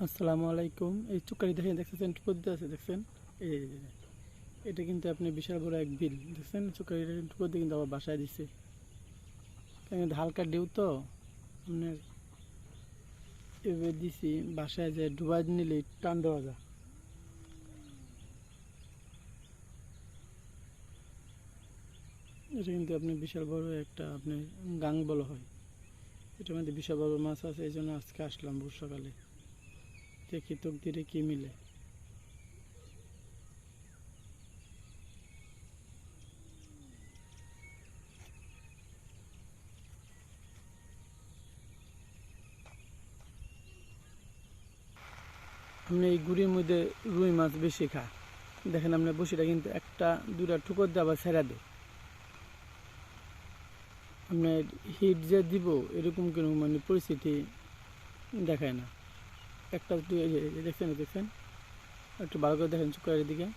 আসসালামু আলাইকুম। এই চুক্কারি দেখছেন পদ্ধতি আছে দেখছেন। এই এটা কিন্তু আপনি বিশাল বড় এক বিল দেখছেন। চুক্কারি পদ্ধতি কিন্তু আবার বাসায় দিছে, কিন্তু হালকা ডিউ তো আপনার এবার দিছি বাসায়, যে ডুবাই নিলে টান দেওয়া যায়। এটা কিন্তু আপনি বিশাল বড় একটা আপনি গাং বলা হয়। এটার মধ্যে বিশাল বড় মাছ আছে, এই জন্য আজকে আসলাম ভোর সকালে, দেখি তকদিরে কি মিলে। আপনি এই গুড়ির মধ্যে রুই মাছ বেশি খায়, দেখেন আপনার বসিটা কিন্তু একটা দুটা ঠুকর দিয়ে আবার ছেড়া দেয়। আপনার হিট যে দিব এরকম কোনো মানে পরিস্থিতি দেখায় না। একটা দেখছেন একটু ভালো করে দেখেন চুক্কারের দিকে।